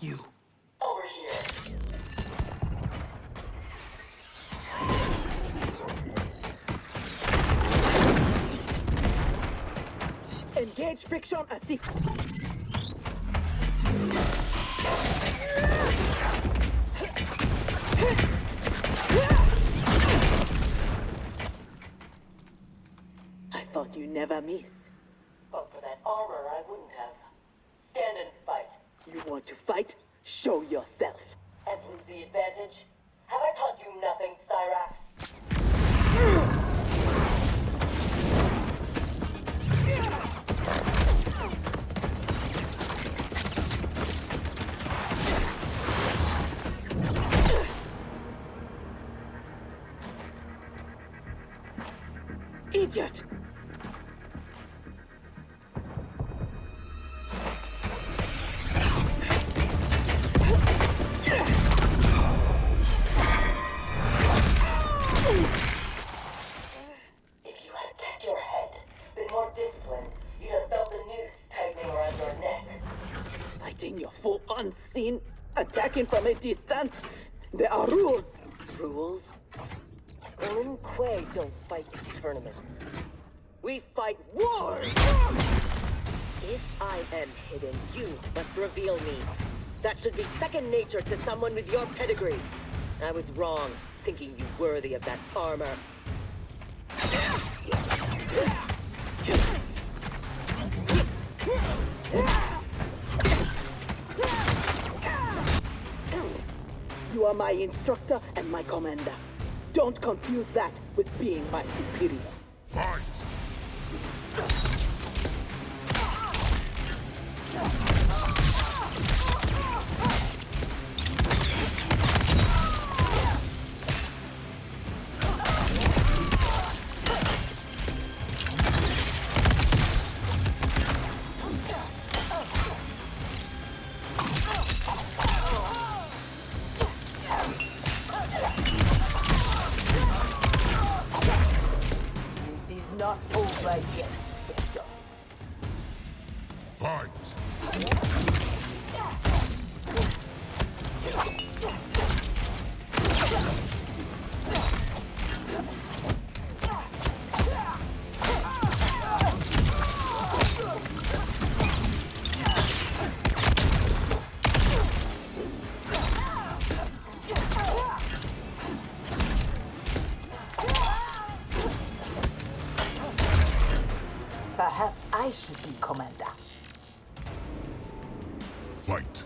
you? Over here. Engage friction assist. I thought you never miss. But for that armor, I wouldn't have. Stand and fight. You want to fight? Show yourself. And lose the advantage? Have I taught you nothing, Cyrax? Idiot! If you had kept your head, been more disciplined, you'd have felt the noose tightening around your neck. Fighting your foe unseen, attacking from a distance. There are rules. Rules? Lin Kuei don't fight in tournaments. We fight wars! If I am hidden, you must reveal me. That should be second nature to someone with your pedigree. I was wrong, thinking you worthy of that armor. You are my instructor and my commander. Don't confuse that with being my superior. Fight! This is not over yet, Victor. Fight! Perhaps I should be commander. Fight!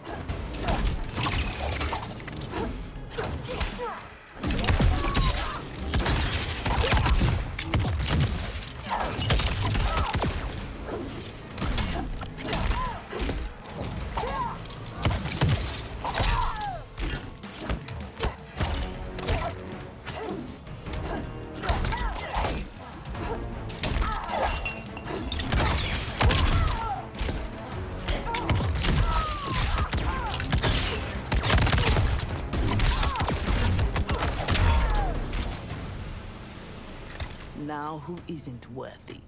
Now who isn't worthy?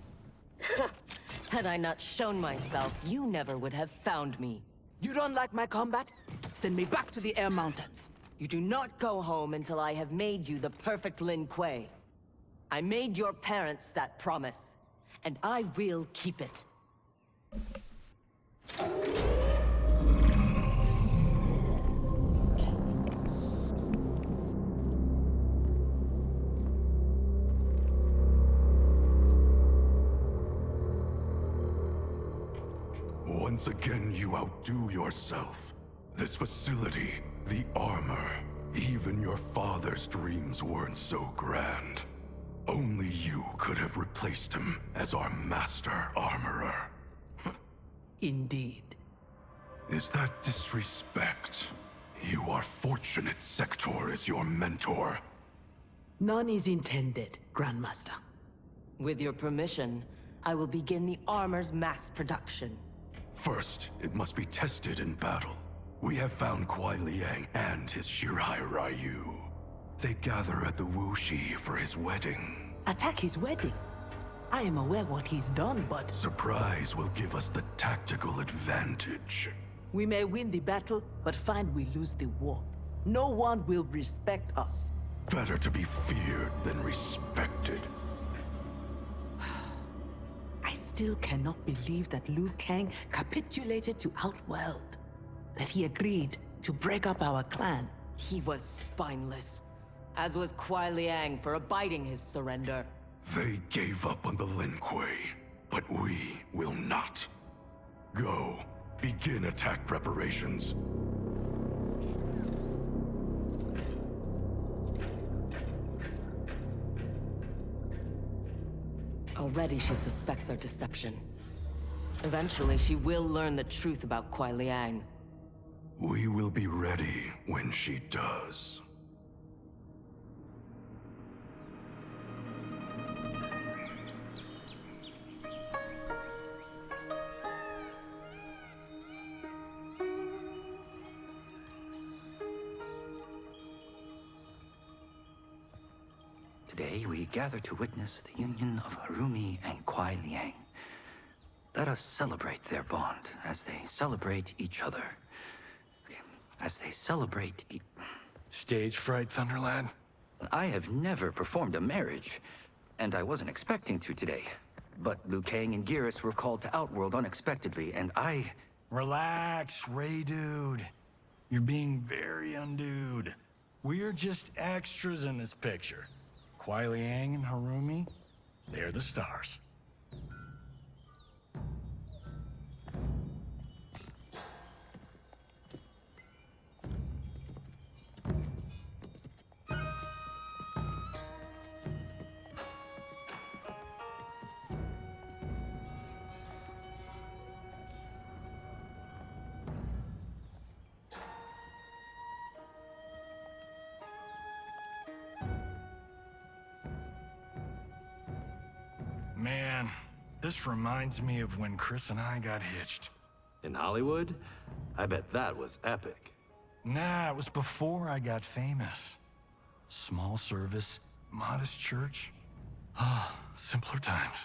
Had I not shown myself, you never would have found me. You don't like my combat? Send me back to the Air Mountains. You do not go home until I have made you the perfect Lin Kuei. I made your parents that promise, and I will keep it. Once again, you outdo yourself. This facility, the armor, even your father's dreams weren't so grand. Only you could have replaced him as our master armorer. Indeed. Is that disrespect? You are fortunate Sector is your mentor. None is intended, Grandmaster. With your permission, I will begin the armor's mass production. First, it must be tested in battle. We have found Kuai Liang and his Shirai Ryu. They gather at the Wuxi for his wedding. Attack his wedding. I am aware what he's done, but... Surprise will give us the tactical advantage. We may win the battle, but find we lose the war. No one will respect us. Better to be feared than respected. I still cannot believe that Liu Kang capitulated to Outworld. That he agreed to break up our clan. He was spineless, as was Kuai Liang for abiding his surrender. They gave up on the Lin Kuei, but we will not. Go. Begin attack preparations. Already she suspects our deception. Eventually, she will learn the truth about Kuai Liang. We will be ready when she does. Today we gather to witness the union of Harumi and Kuai Liang. Let us celebrate their bond as they celebrate each other. As they celebrate Stage fright, Thunderlad? I have never performed a marriage, and I wasn't expecting to today. But Liu Kang and Geras were called to Outworld unexpectedly, and I... Relax, Ray dude. You're being very undude. We're just extras in this picture. Kuai Liang and Harumi, they're the stars. Man, this reminds me of when Chris and I got hitched. In Hollywood? I bet that was epic. Nah, it was before I got famous. Small service, modest church. Ah, simpler times.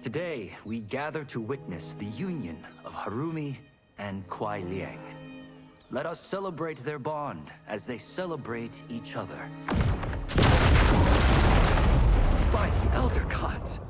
Today, we gather to witness the union of Harumi and Kuai Liang. Let us celebrate their bond as they celebrate each other. By the Elder Gods!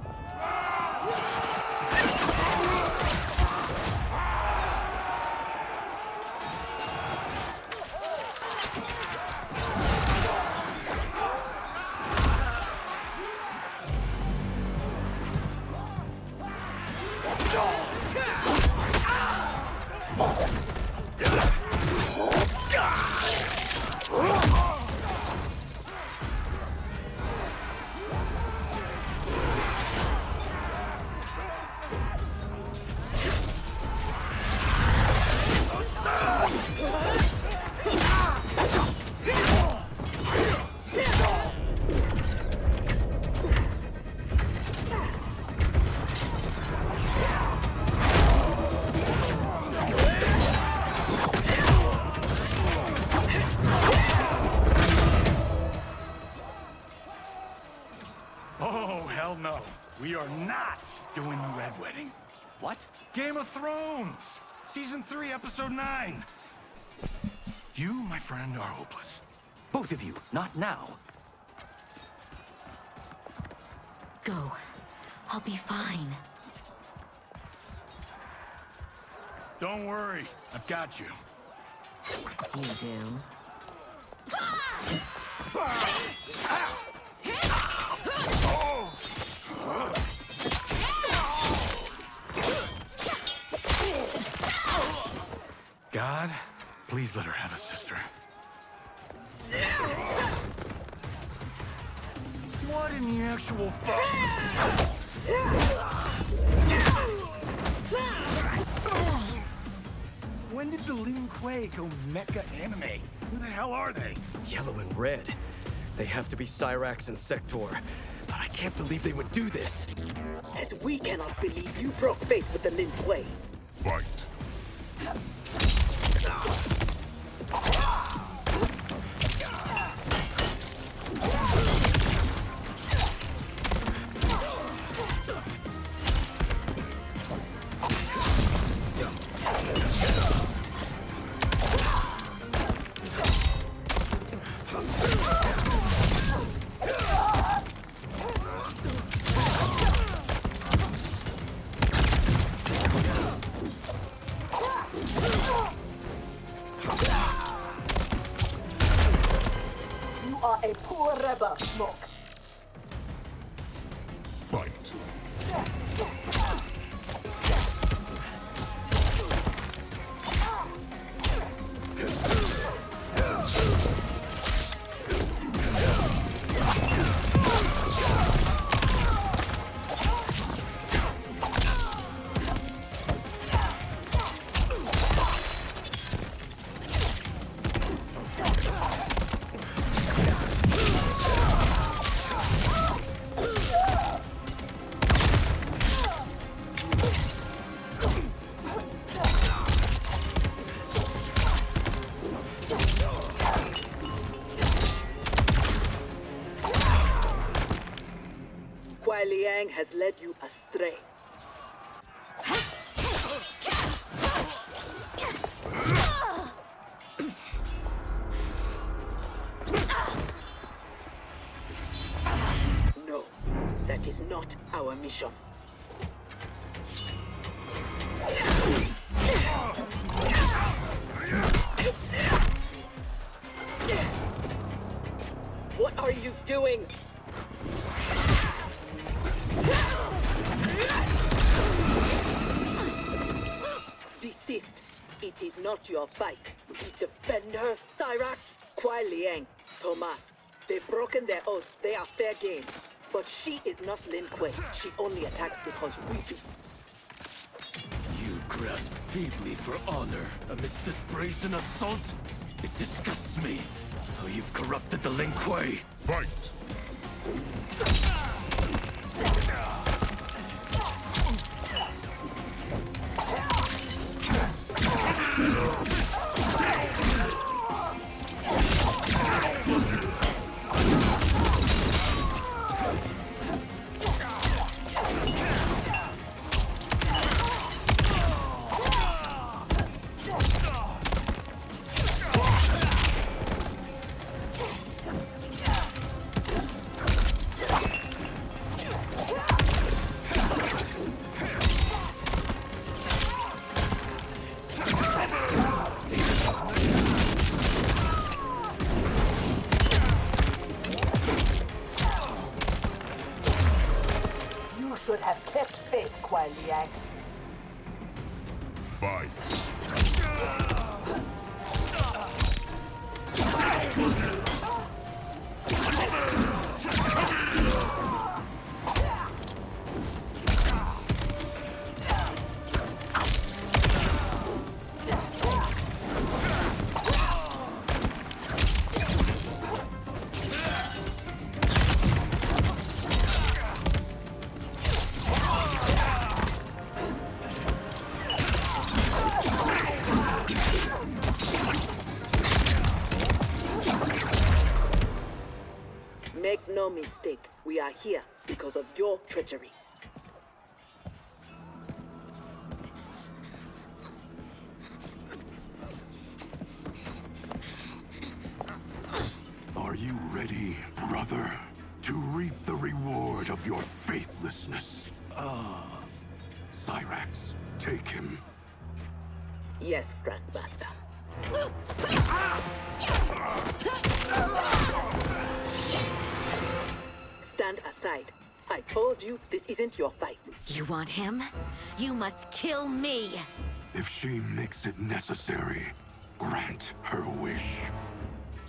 No, we are not doing the Red Wedding. What? Game of Thrones! Season 3, Episode 9. You, my friend, are hopeless. Both of you, not now. Go. I'll be fine. Don't worry, I've got you. You do. God, please let her have a sister. What in the actual fuck? When did the Lin Kuei go mecha anime? Who the hell are they? Yellow and red. They have to be Cyrax and Sector. But I can't believe they would do this. As we cannot believe you broke faith with the Lin Kuei. Fight. You are a poor rebel, Smoke. Fight. Kuai Liang has led you astray. No, that is not our mission. What are you doing? Desist. It is not your fight. Defend her, Cyrax. Kuai Liang, Thomas. They've broken their oath. They are fair game. But she is not Lin Kuei. She only attacks because we do. You grasp feebly for honor amidst disgrace and assault? It disgusts me how you've corrupted the Lin Kuei. Fight. You should have kept faith, Kuai Liang. Fight. Make no mistake, we are here because of your treachery. Are you ready, brother, to reap the reward of your faithlessness? Cyrax, take him. Yes, Grandmaster. Stand aside. I told you this isn't your fight. You want him? You must kill me. If she makes it necessary, grant her wish.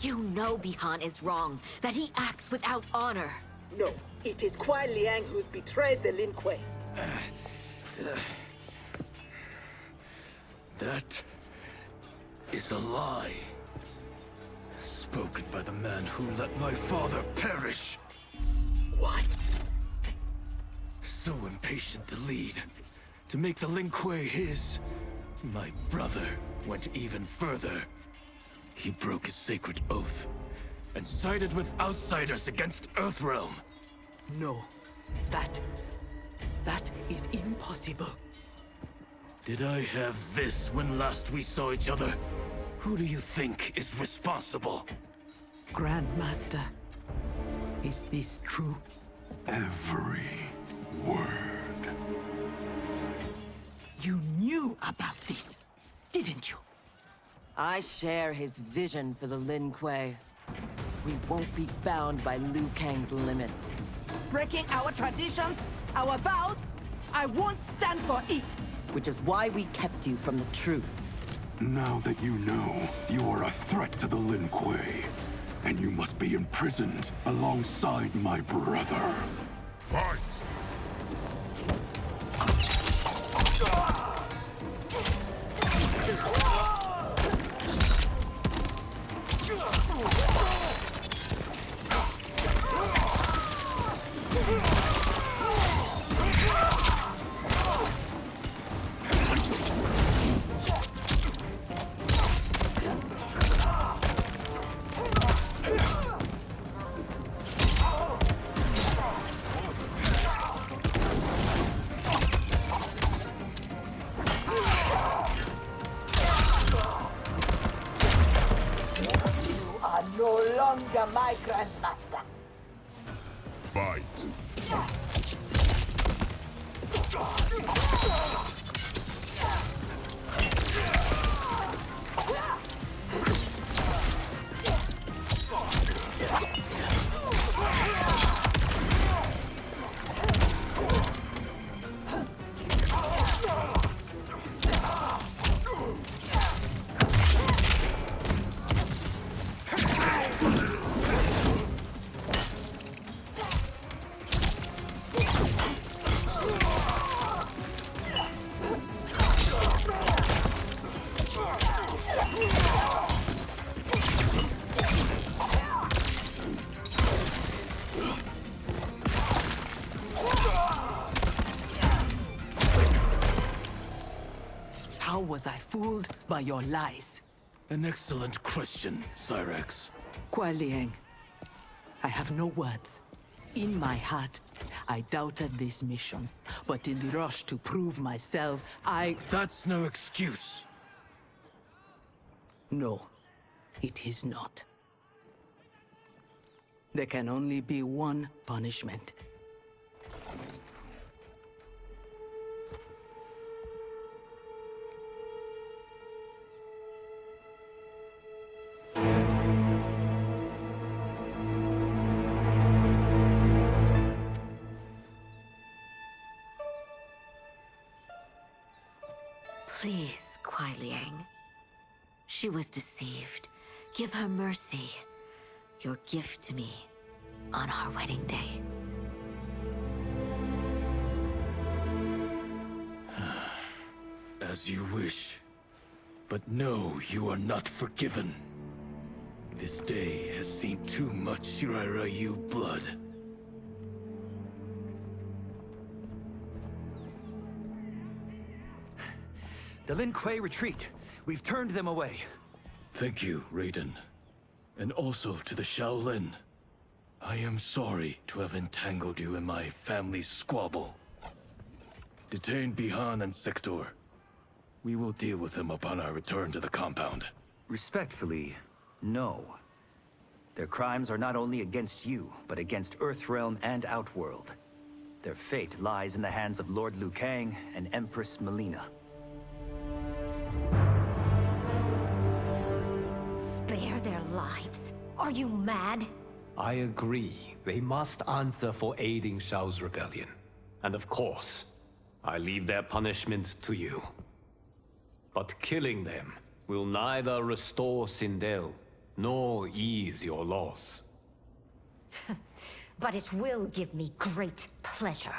You know Bihan is wrong, that he acts without honor. No, it is Kuai Liang who's betrayed the Lin Kuei. That is a lie. Spoken by the man who let my father perish. What? So impatient to lead, to make the Lin Kuei his. My brother went even further. He broke his sacred oath and sided with outsiders against Earthrealm. No. That is impossible. Did I have this when last we saw each other? Who do you think is responsible? Grandmaster, is this true? Every word. You knew about this, didn't you? I share his vision for the Lin Kuei. We won't be bound by Liu Kang's limits. Breaking our traditions, our vows, I won't stand for it. Which is why we kept you from the truth. Now that you know, you are a threat to the Lin Kuei, and you must be imprisoned alongside my brother. Fight! No longer my grandmaster. Fight! How was I fooled by your lies? An excellent question, Cyrax. Kuai Liang, I have no words. In my heart, I doubted this mission, but in the rush to prove myself, That's no excuse. No, it is not. There can only be one punishment. Please, Kuai Liang. She was deceived. Give her mercy. Your gift to me on our wedding day. As you wish. But no, you are not forgiven. This day has seen too much Shirai Ryu blood. The Lin Kuei retreat. We've turned them away. Thank you, Raiden. And also to the Shaolin. I am sorry to have entangled you in my family's squabble. Detain Bihan and Sector. We will deal with them upon our return to the compound. Respectfully, no. Their crimes are not only against you, but against Earthrealm and Outworld. Their fate lies in the hands of Lord Liu Kang and Empress Melina. Spare their lives? Are you mad? I agree. They must answer for aiding Shao's rebellion. And of course, I leave their punishment to you. But killing them will neither restore Sindel, nor ease your loss. but it will give me great pleasure.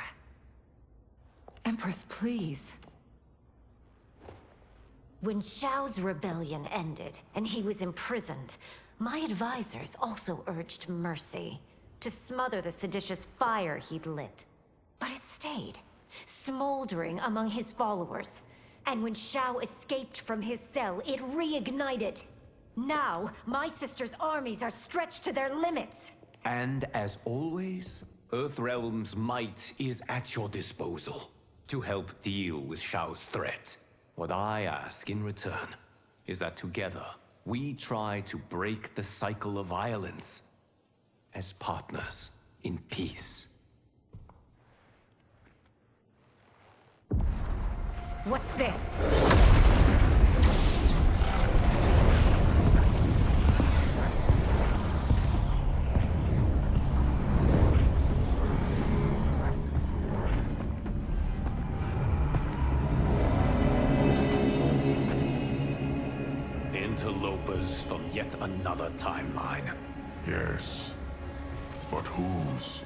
Empress, please. When Xiao's rebellion ended, and he was imprisoned, my advisors also urged mercy, to smother the seditious fire he'd lit. But it stayed, smoldering among his followers. And when Xiao escaped from his cell, it reignited. Now, my sister's armies are stretched to their limits. And as always, Earthrealm's might is at your disposal to help deal with Xiao's threat. What I ask in return is that together, we try to break the cycle of violence as partners in peace. What's this? Interlopers from yet another timeline. Yes. But whose?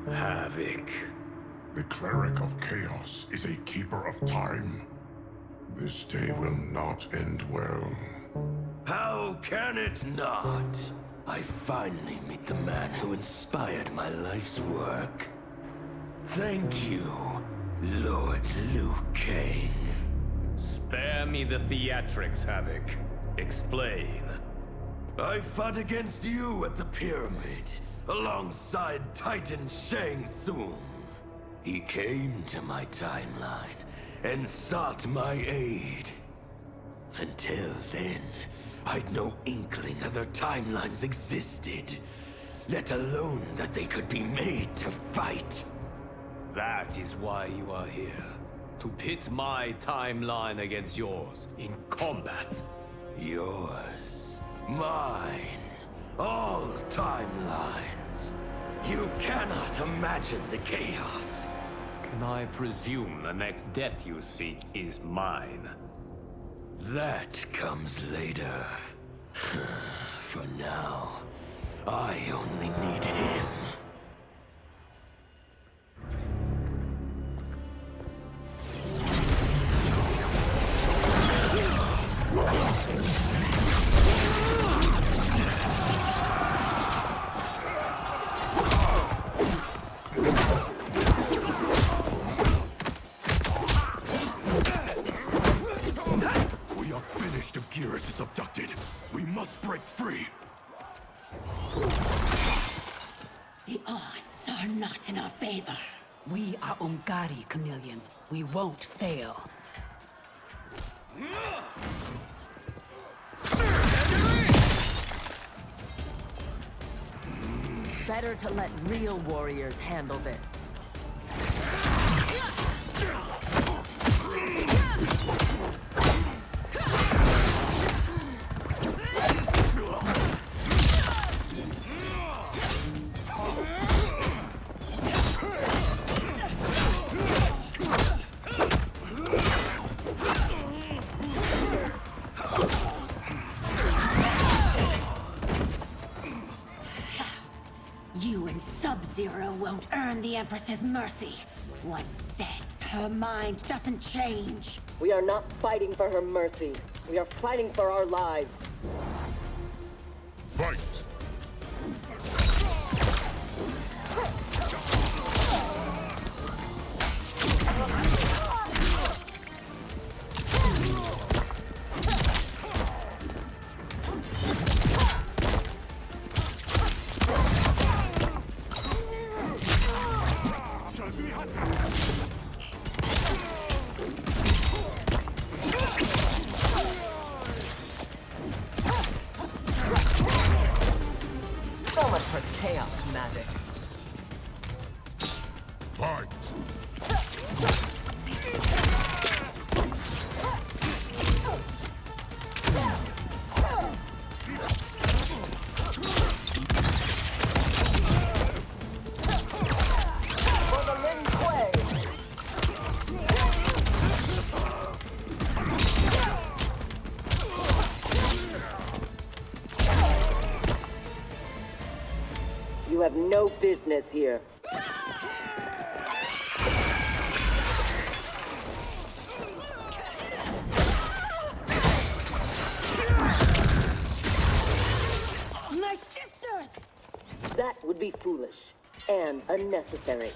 Havoc. The Cleric of Chaos is a keeper of time. This day will not end well. How can it not? I finally meet the man who inspired my life's work. Thank you, Lord Liu Kang. Spare me the theatrics, Havoc. Explain. I fought against you at the pyramid, alongside Titan Shang Tsung. He came to my timeline and sought my aid. Until then, I'd no inkling other timelines existed, let alone that they could be made to fight. That is why you are here. To pit my timeline against yours in combat. Yours, mine, all timelines. You cannot imagine the chaos. Can I presume the next death you seek is mine? That comes later. For now, I only need him. Is abducted. We must break free. The odds are not in our favor. We are Ungari, Chameleon. We won't fail. Better to let real warriors handle this. You and Sub-Zero won't earn the Empress's mercy. Once set, her mind doesn't change. We are not fighting for her mercy. We are fighting for our lives. Fight! You have no business here. My sisters! That would be foolish and unnecessary.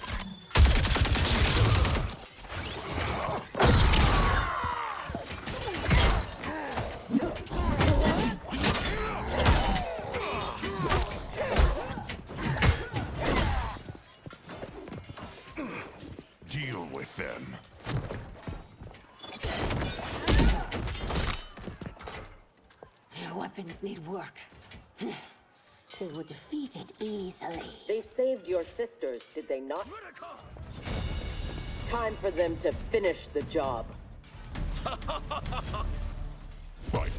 Deal with them. Your weapons need work. They were defeated easily. They saved your sisters, did they not? Time for them to finish the job. Fight.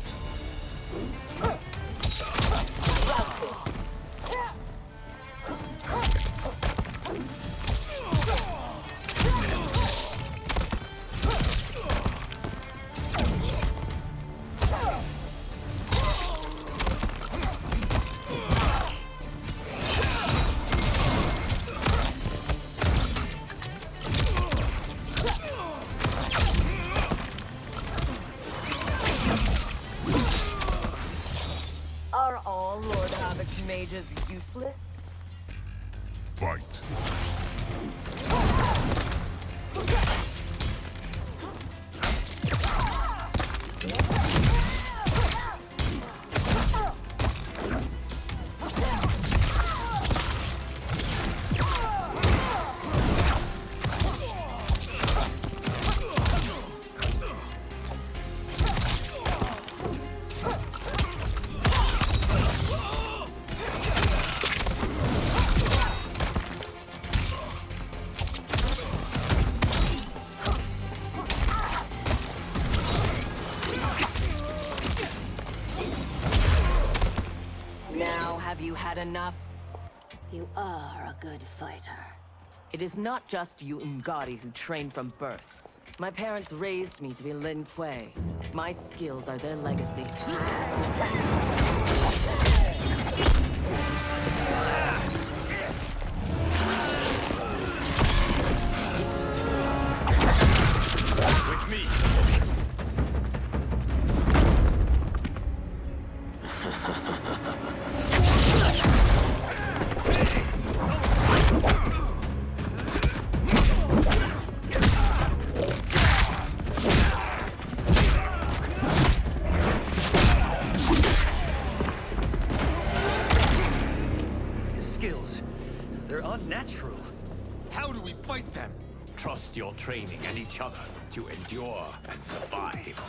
Are all Lord Havoc's mages useless? Fight. Now have you had enough? You are a good fighter. It is not just you Ungari who trained from birth. My parents raised me to be Lin Kuei. My skills are their legacy. With me! His skills, they're unnatural. How do we fight them? Trust your training and each other to endure and survive.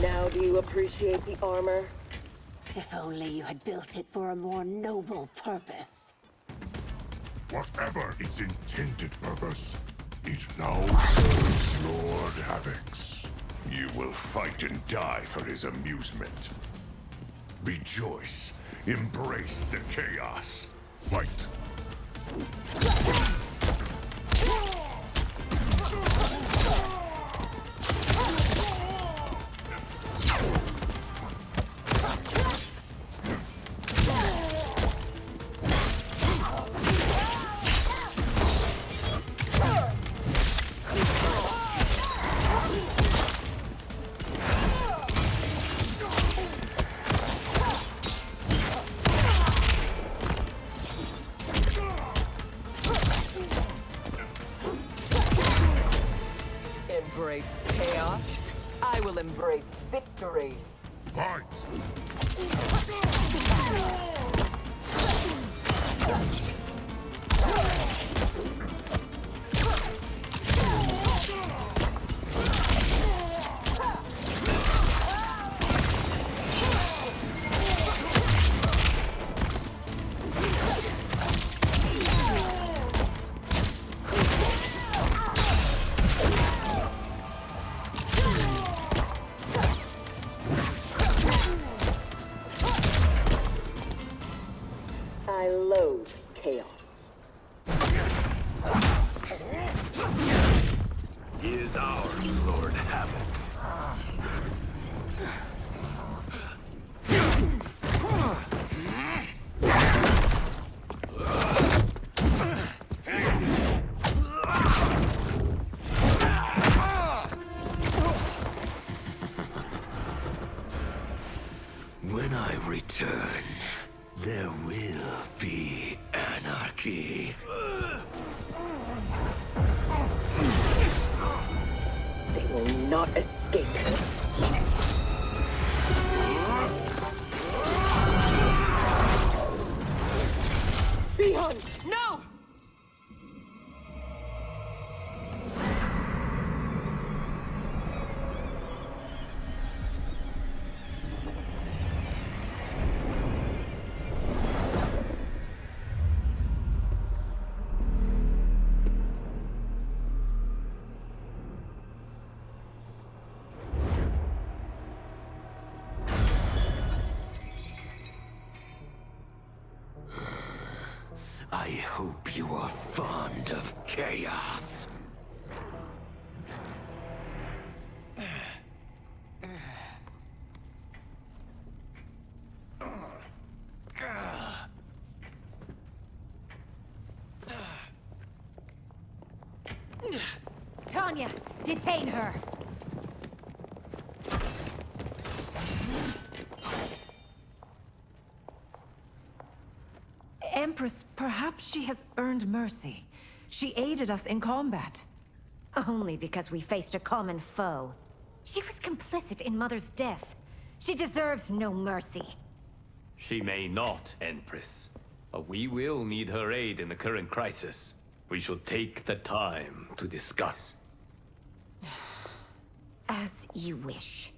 Now do you appreciate the armor? If only you had built it for a more noble purpose. Whatever its intended purpose, it now serves Lord Havoc's. You will fight and die for his amusement. Rejoice. Embrace the chaos. Fight. Embrace chaos. I will embrace victory. Fight. return, there will be anarchy. They will not escape. Bihun! No! I hope you are fond of chaos. Tanya, detain her! Empress, perhaps she has earned mercy. She aided us in combat. Only because we faced a common foe. She was complicit in Mother's death. She deserves no mercy. She may not, Empress. But we will need her aid in the current crisis. We shall take the time to discuss. As you wish.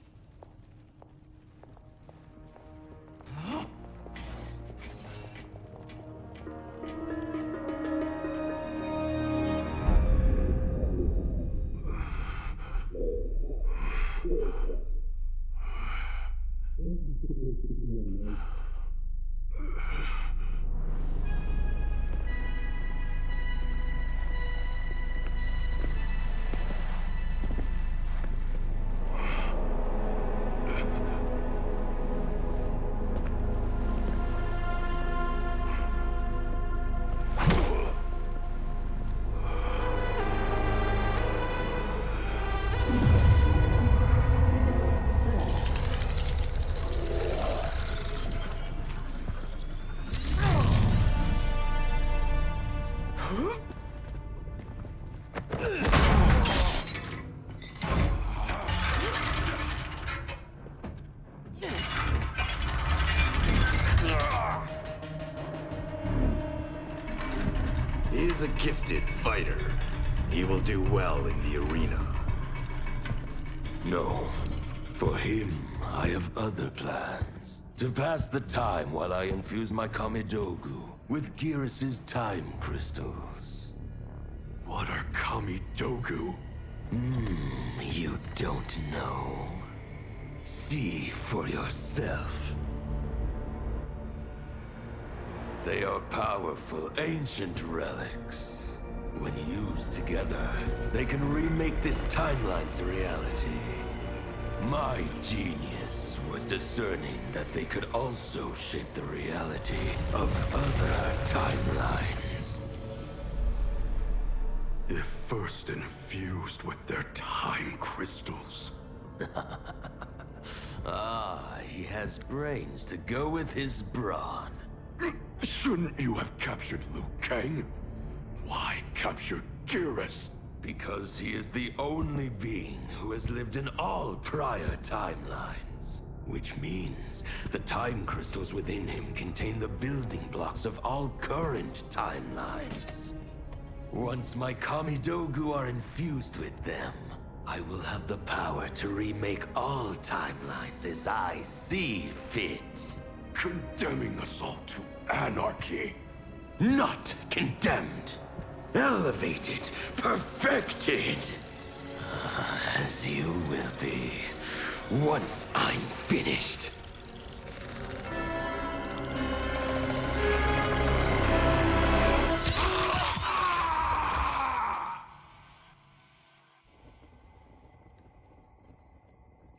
He is a gifted fighter. He will do well in the arena. No. For him, I have other plans. To pass the time while I infuse my Kamidogu with Gearus's time crystals. What are Kamidogu? You don't know. See for yourself. They are powerful, ancient relics. When used together, they can remake this timeline's reality. My genius was discerning that they could also shape the reality of other timelines. If first infused with their time crystals. He has brains to go with his brawn. Shouldn't you have captured Liu Kang? Why capture Gearus? Because he is the only being who has lived in all prior timelines. Which means the time crystals within him contain the building blocks of all current timelines. Once my Kamidogu are infused with them, I will have the power to remake all timelines as I see fit. Condemning us all to anarchy. Not condemned. Elevated. Perfected. As you will be, once I'm finished.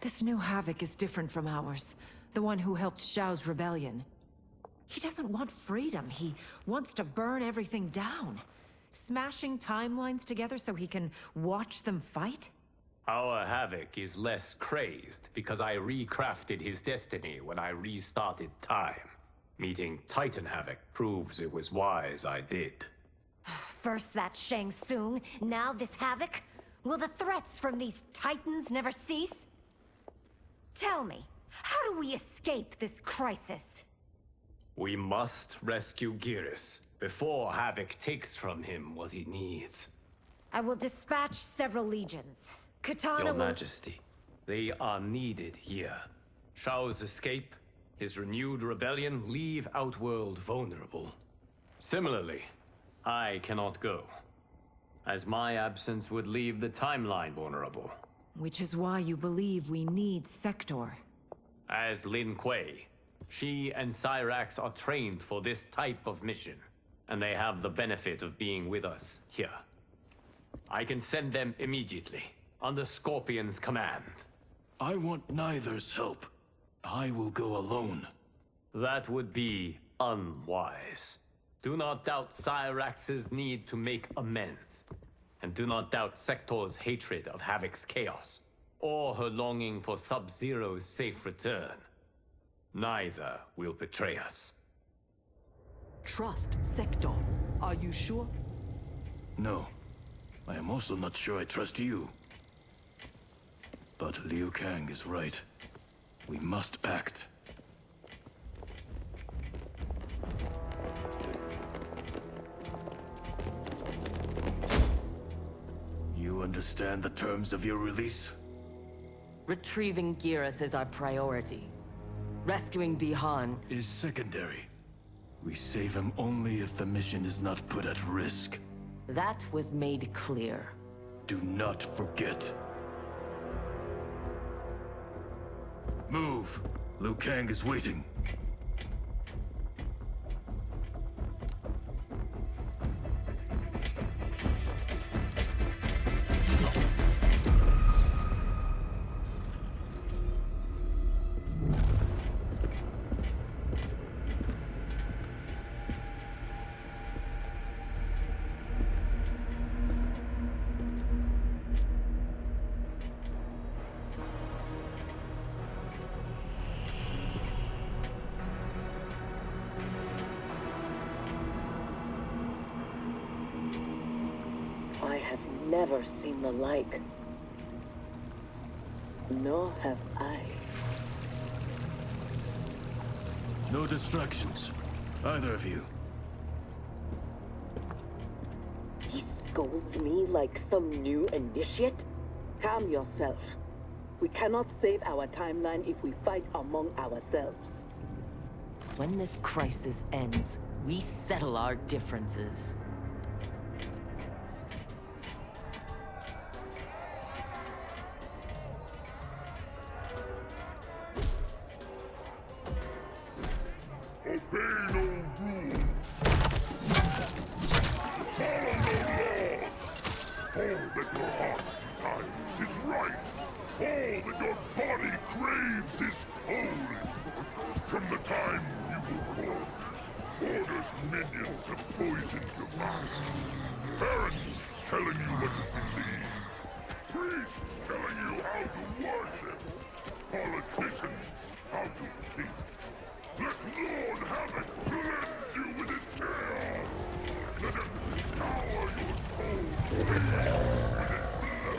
This new Havoc is different from ours. The one who helped Xiao's rebellion. He doesn't want freedom. He wants to burn everything down. Smashing timelines together so he can watch them fight? Our Havoc is less crazed because I recrafted his destiny when I restarted time. Meeting Titan Havoc proves it was wise I did. First that Shang Tsung, now this Havoc? Will the threats from these Titans never cease? Tell me, how do we escape this crisis? We must rescue Geras before Havoc takes from him what he needs. I will dispatch several legions. Katana Your will... Majesty, they are needed here. Shao's escape, his renewed rebellion leave Outworld vulnerable. Similarly, I cannot go, as my absence would leave the timeline vulnerable. Which is why you believe we need Sector. As Lin Kuei, she and Cyrax are trained for this type of mission, and they have the benefit of being with us here. I can send them immediately, under Scorpion's command. I want neither's help. I will go alone. That would be unwise. Do not doubt Cyrax's need to make amends. And do not doubt Sector's hatred of Havoc's chaos, or her longing for Sub-Zero's safe return. Neither will betray us. Trust Sector. Are you sure? No. I am also not sure I trust you. But Liu Kang is right. We must act. You understand the terms of your release? Retrieving Geras is our priority. Rescuing Bihan is secondary. We save him only if the mission is not put at risk. That was made clear. Do not forget. Move! Liu Kang is waiting. I have never seen the like. Nor have I. No distractions. Either of you. He scolds me like some new initiate? Calm yourself. We cannot save our timeline if we fight among ourselves. When this crisis ends, we settle our differences. Obey no rules. Follow no laws. All that your heart desires is right. All that your body craves is holy. From the time you were born, Order's minions have poisoned your mind. Parents telling you what to believe. Priests telling you how to worship. Politicians how to think. Let Lord Havoc cleanse you with his chaos! Let him scour your soul with its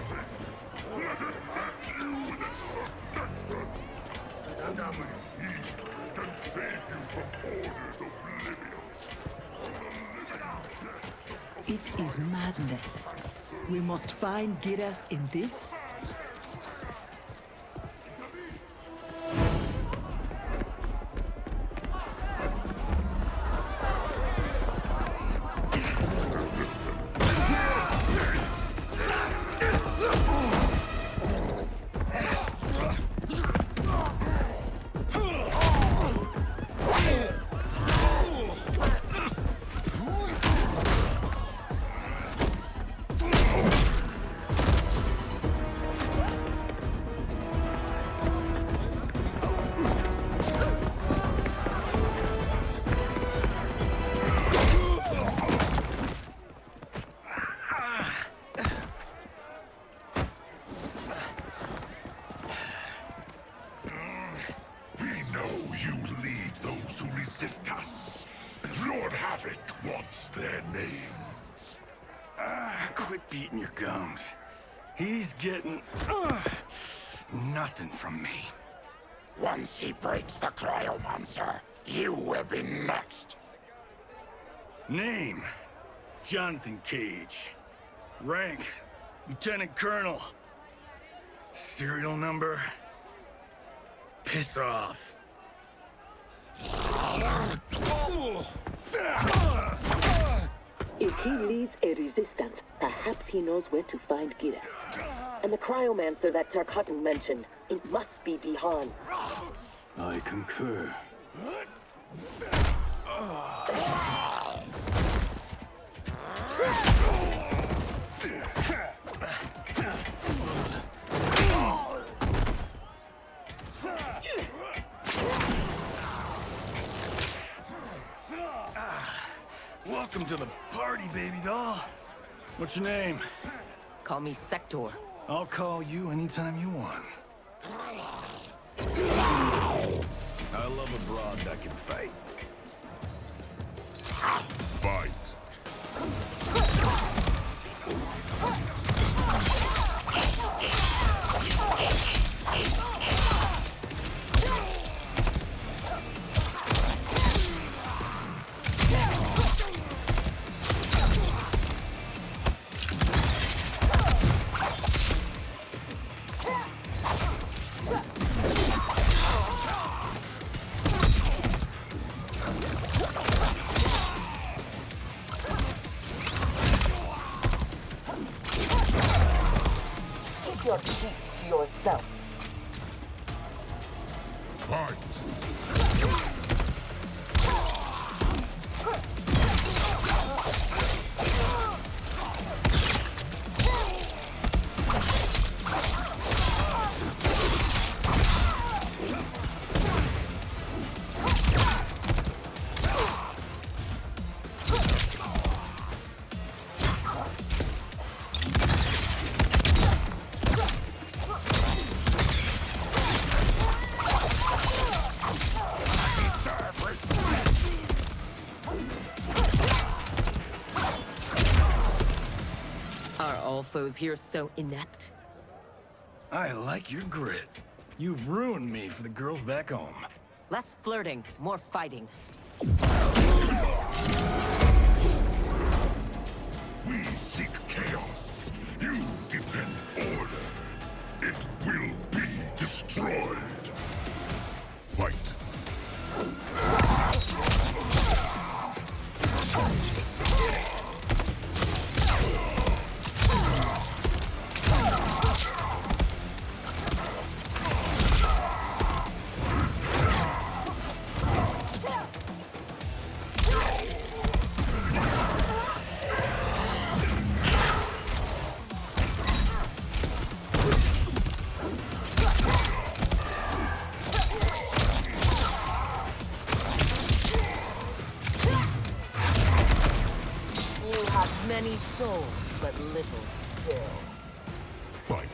blessings! Let it hit you with its protection! Only he can save you from Order's oblivion! It is madness. We must find Geras in this. resist us. Lord Havoc wants their names. Quit beating your gums. He's getting nothing from me. Once he breaks the cryo monster, you will be next. Name: Jonathan Cage. Rank: Lieutenant Colonel. Serial number: piss off. If he leads a resistance, perhaps he knows where to find Giras. And the cryomancer that Tarkatan mentioned, it must be Bihan. I concur. Welcome to the party, baby doll. What's your name? Call me Sector. I'll call you anytime you want. I love a broad that can fight. Fight. Keep your cheek to yourself. Fight. Are all foes here so inept? I like your grit. You've ruined me for the girls back home. Less flirting, more fighting. We seek chaos. You defend order. It will be destroyed. Fight. You have many souls, but little skill. Fight.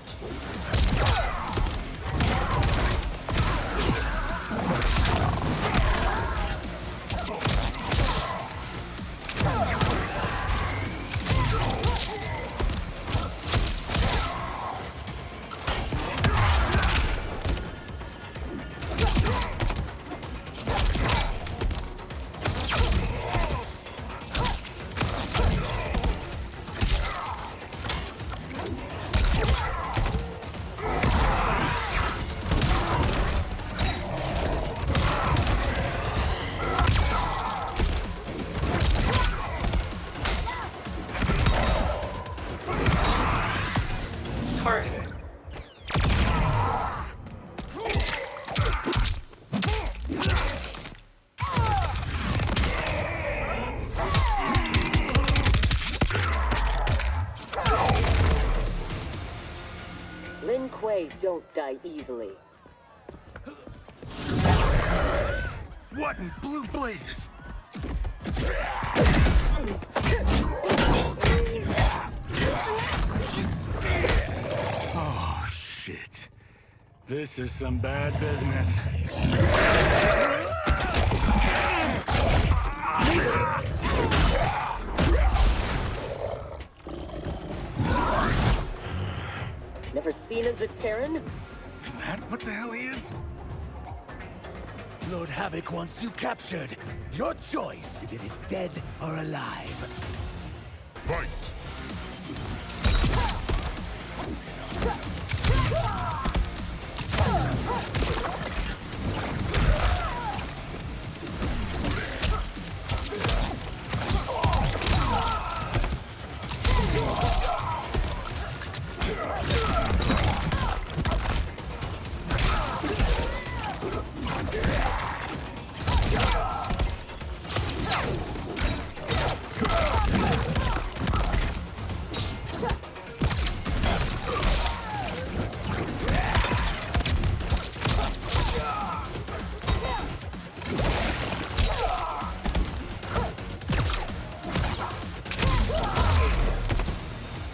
Lin Kuei don't die easily. What in blue blazes? Oh, shit. This is some bad business. Never seen a Zaterran? Is that what the hell he is? Lord Havoc wants you captured. Your choice if it is dead or alive. Fight!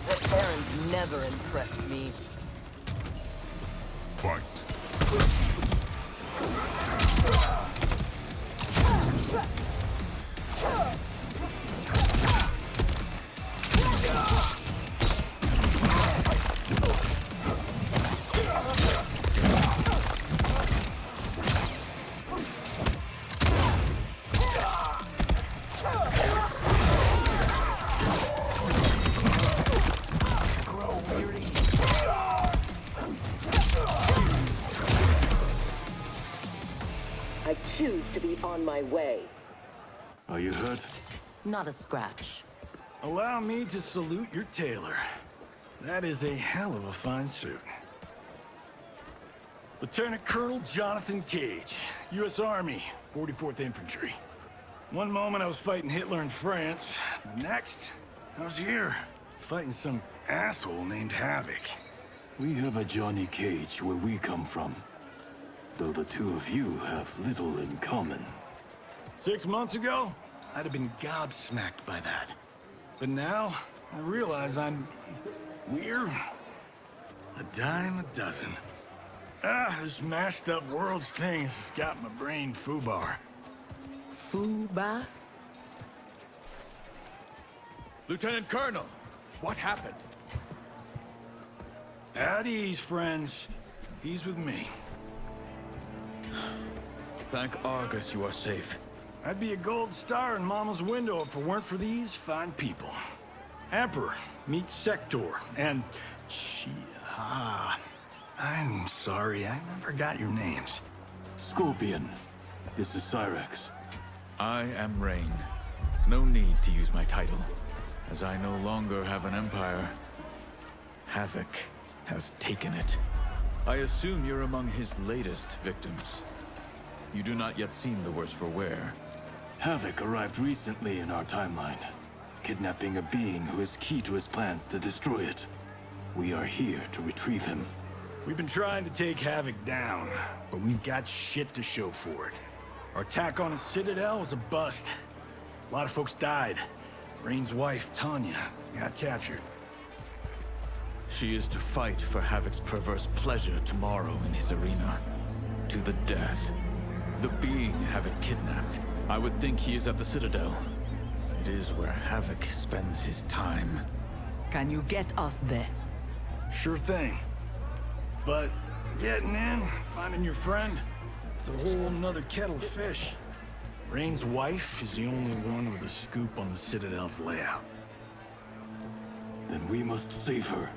Zaterrans never impressed me. Fight! I choose to be on my way. Are you hurt? Not a scratch. Allow me to salute your tailor. That is a hell of a fine suit. Lieutenant Colonel Jonathan Cage, U.S. Army, 44th Infantry. One moment I was fighting Hitler in France. The next, I was here, fighting some asshole named Havoc. We have a Johnny Cage where we come from. Though the two of you have little in common. 6 months ago, I'd have been gobsmacked by that. But now, I realize I'm weird. A dime a dozen. This mashed up world's thing has got my brain foobar. Fuba? Lieutenant Colonel, what happened? At ease, friends. He's with me. Thank Argus you are safe. I'd be a gold star in Mama's window if it weren't for these fine people. Emperor, meet Sector, and I'm sorry, I never got your names. Scorpion, this is Cyrax. I am Rain. No need to use my title, as I no longer have an empire. Havoc has taken it. I assume you're among his latest victims. You do not yet seem the worse for wear. Havoc arrived recently in our timeline, kidnapping a being who is key to his plans to destroy it. We are here to retrieve him. We've been trying to take Havoc down, but we've got shit to show for it. Our attack on his citadel was a bust. A lot of folks died. Rain's wife, Tanya, got captured. She is to fight for Havoc's perverse pleasure tomorrow in his arena. To the death. The being Havoc kidnapped. I would think he is at the Citadel. It is where Havoc spends his time. Can you get us there? Sure thing. But getting in, finding your friend, it's a whole nother kettle of fish. Rain's wife is the only one with a scoop on the Citadel's layout. Then we must save her,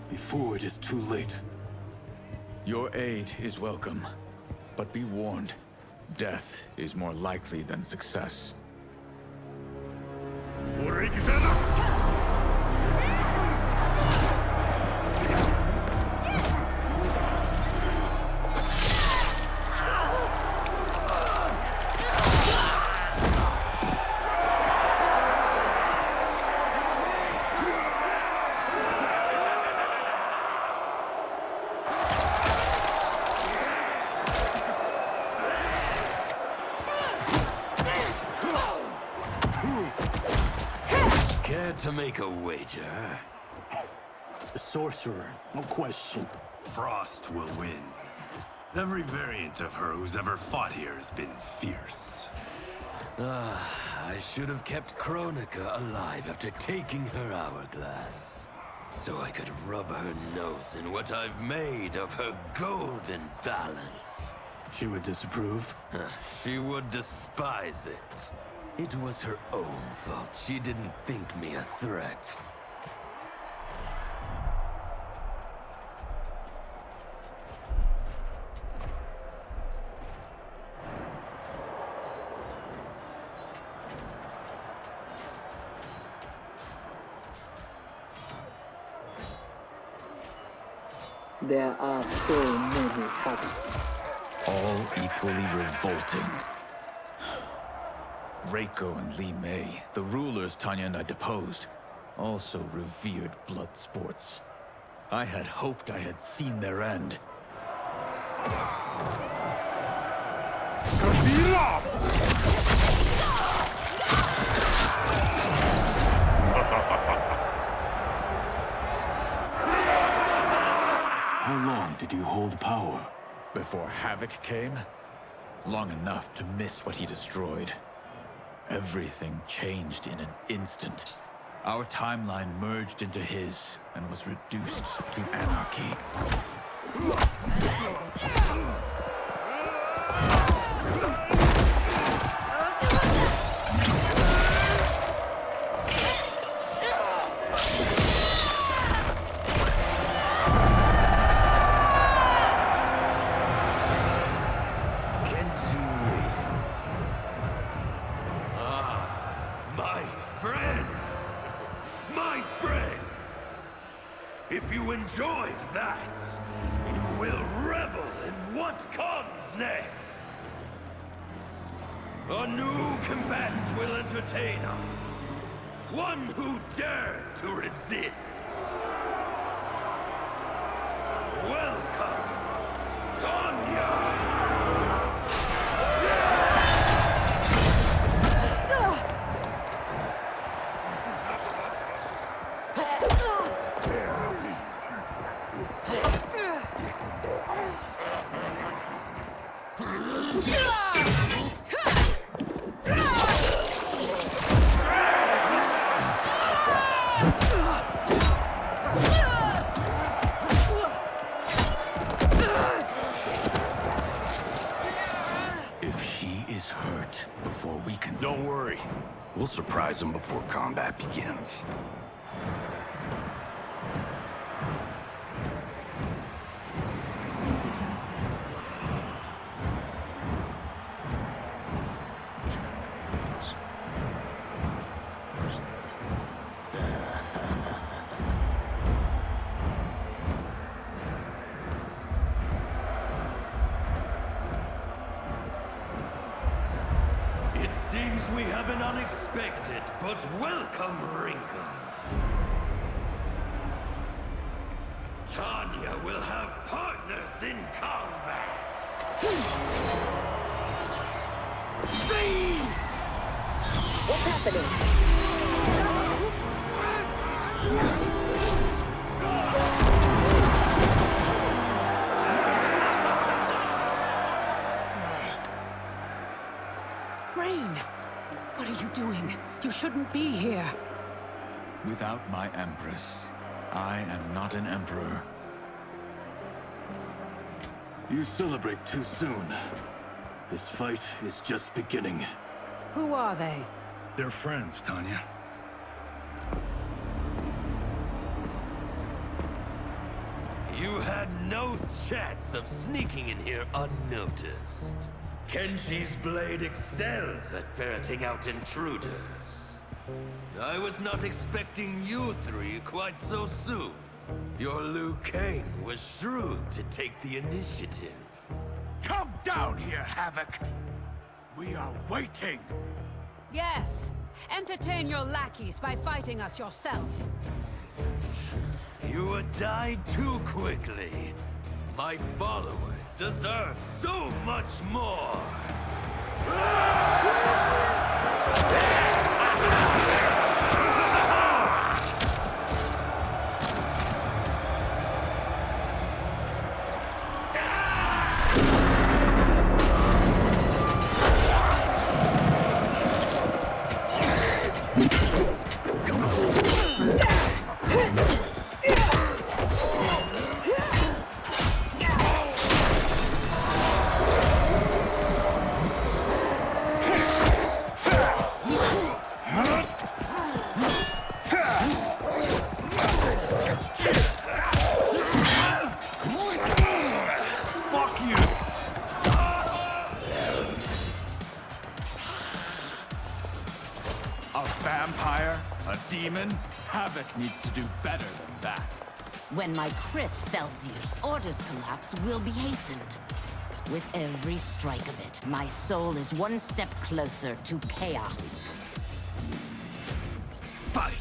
before it is too late. Your aid is welcome, but be warned. Death is more likely than success. To make a wager? The sorcerer, no question. Frost will win. Every variant of her who's ever fought here has been fierce. I should have kept Kronika alive after taking her hourglass. so I could rub her nose in what I've made of her golden balance. She would disapprove? She would despise it. It was her own fault. She didn't think me a threat. There are so many habits. All equally revolting. Reiko and Li Mei, the rulers Tanya and I deposed, also revered blood sports. I had hoped I had seen their end. How long did you hold power? Before Havoc came? Long enough to miss what he destroyed. Everything changed in an instant. Our timeline merged into his and was reduced to anarchy. If you enjoyed that, you will revel in what comes next. A new combatant will entertain us. One who dared to resist. Welcome, Tanya! Don't worry. We'll surprise them before combat begins. Seems we have an unexpected but welcome wrinkle. Tanya will have partners in combat. What's happening? What are you doing? You shouldn't be here. Without my Empress, I am not an Emperor. You celebrate too soon. This fight is just beginning. Who are they? They're friends, Tanya. You had no chance of sneaking in here unnoticed. Kenshi's blade excels at ferreting out intruders. I was not expecting you three quite so soon. Your Liu Kang was shrewd to take the initiative. Come down here, Havoc! We are waiting! Yes! Entertain your lackeys by fighting us yourself. You had died too quickly. My followers deserve so much more! vampire? A demon? Havoc needs to do better than that. When my Chris fells you, Order's collapse will be hastened. With every strike of it, my soul is one step closer to chaos. Fight!